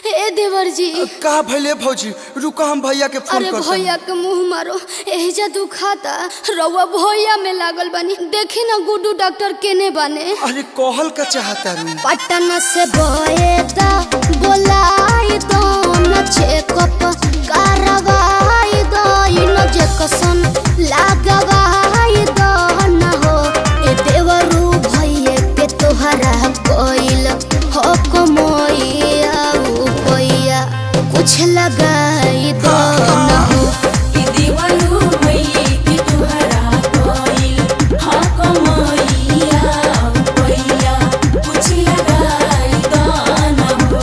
ए देवर जी का भले भौजी रुका हम भैया के फोन अरे करते भैया के मुंह मारो एहिजा दुखाता रउआ भैया में लागल बानी देखी ना गुड्डू डॉक्टर केने बने अरे कहल का चाहता रू पटना से बोएता बोलाई दो न चेकअप करवाई दो इन जकसन लगवाई दो न हो ए देवरू भैया के तोहरा कोइल हो कमोइया पैया कुछ लगाई दो न हो ए देवरू भैया के तोहरा कोइल हो कमोइया पैया कुछ लगाई दो न हो।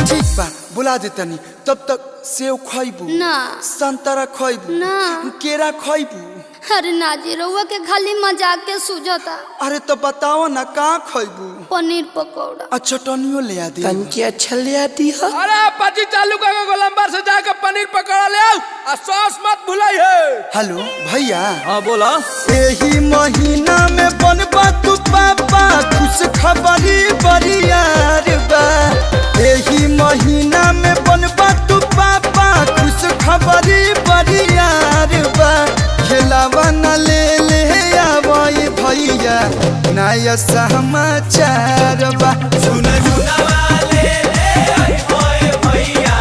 ठीक बा बुला देतनी तब तक सेव खइबू ना संतरा खइबू ना केरा खइबू अरे नाजी रउआ के खाली मजाक के सूझता अरे तो बताओ ना का खइबू पनीर पकौड़ा आ चटनियो ले आ दे तनके अच्छा ले आती है। अरे पाची चालू करके गोलंबर से जाकर पनीर पकौड़ा ले आओ और सॉस मत भुलाई है। हेलो भैया हाँ बोला। एही महीना में बनबा तू पापा खुश खबरी बरियार बा एही महीना में बनबा तू पापा खुश खबरी बरियार बा खेलावा न ले आवई भैया नया समाचार बा सुन वाले आई होए भैया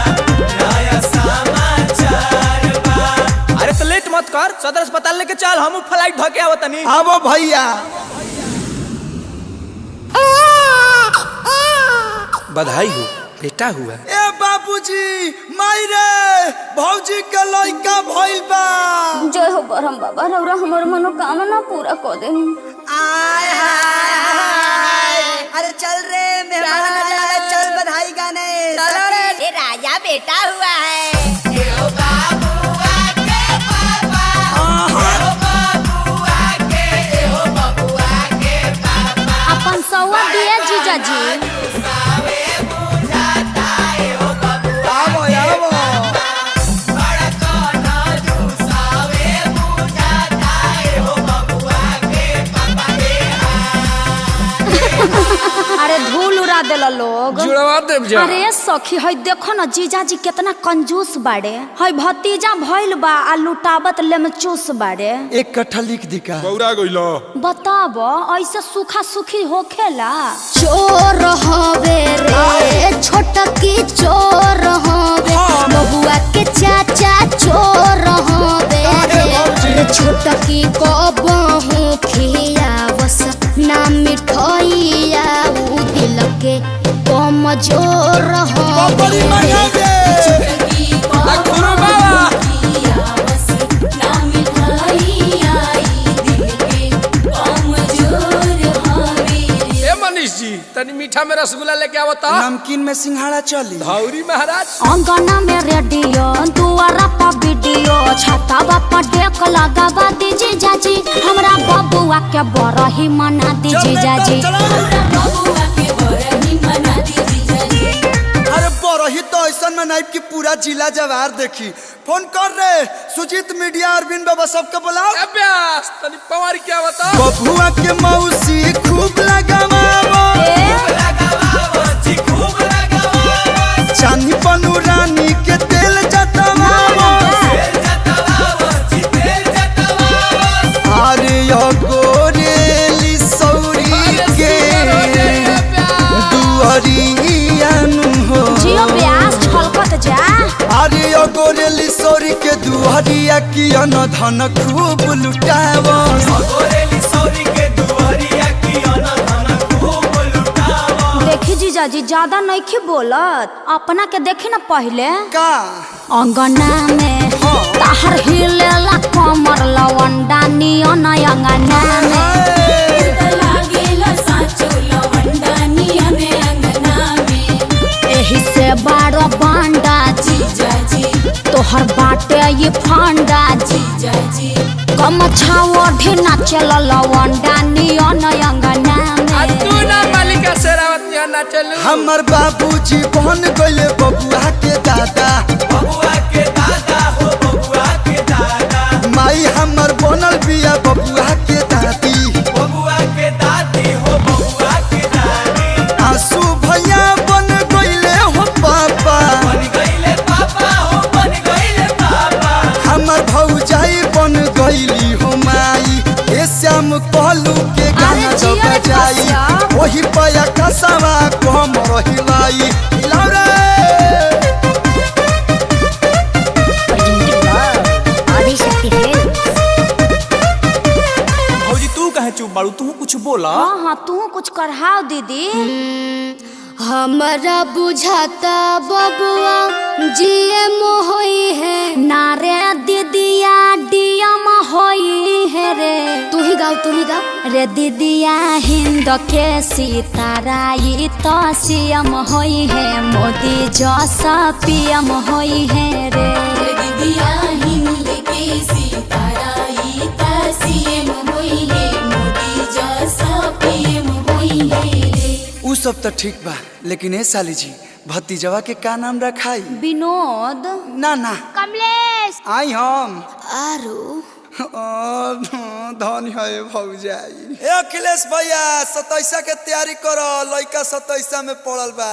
नया समाचार बा। अरे तो लेट मत कर सदर अस्पताल लेके चल हम फ्लाइट धके आवत तनी। आवो भैया बधाई हो बेटा हुआ। ए बाबूजी माई रे भौजी के लइका भइल बा जय हो बरहम बाबा रउरा हमर मनोकामना पूरा कर दे आय हाय हाय अरे चल रे मेहमान आ जा चल बधाई गाने चलो रे ये राजा बेटा हुआ है अपन सौवा दिए जीजा जी आवो आवो अरे धूल उड़ा देला लोग जुड़वा देव जा। अरे सखी हई देखो ना जीजा जी कितना कंजूस बाड़े हई भतीजा भइल बा आ लुटावत लेमचूस बाड़े एक कट्ठा लिख दी का बौरा गइलो। बताब ऐसे सूखा सुखी होखेला चोर हवे रे छोटकी चोर हवे बबुआ के चाचा चोर हवे रे छोटकी को बहु खियावस ना मिठाइया उ दिल के कमजोर बड़ी हवे मंगा दे गुरु बाबा ए मनीष जी तनी मीठा में रसगुल्ला लेके आवत। नमकीन में सिंघाड़ा चली धौरी महाराज अंगना में रेडियो दुआरा पर वीडियो छतावा पर डेक लगावा दीजिए जाजी हमरा बबुआ के बरही मना दीजिए जाजी अरे बरही तो ऐसा मनाइब कि पूरा जिला जवार देखी फोन कर रे सुजीत मीडिया अरविंद बाबा सबके बुलाओ अभ्यास तनी पवार क्या बता। बबुआ के मौसी खूब लगावावो चांदी पनु रानी के तेल जतवावो अरे यो गोरेली सौरी के दुआरियानु हो जियो ब्यास छलकत जा अरे यो गोरेली सौरी के दुआरिया की अन धन खूब लुटावो देखी जीजा जी ज्यादा नइखे बोलत अपना के देखी ना पहले का अंगना में ताहर हिलेला कमर लवंडा नियन अंगना में एही से बारो बांडा जी तोहर बाटे ये फांडा जी कम छाओ ढेना चल लवंडा नियन अंगना में तू ना मालिका शेरावत यहाँ ना चलू। हमर बाबूजी बन गइले बबुआ के दादा माई हमर बनल बिया बबुआ के दादी पढ़ाओ दीदी। हमरा बुझाता बबुआ जीएम होई है नारे दीदिया डीएम होई है रे। तू ही गाओ रे दीदिया हिंद के सितारा ई तो सीएम होई है मोदी जैसा पीएम होई है रे। दीदिया हिंद के सितारा ई ता सीएम होई है मोदी जैसा पीएम होई है रे। उ सब तो ठीक बा, लेकिन ए साली जी भतीजवा के का नाम रखाई? विनोद, ना ना कमलेश, आई हम आरू धन है भौजाई। ए अखिलेश भैया 27 के तैयारी करो, लइका 27 में पड़ल बा।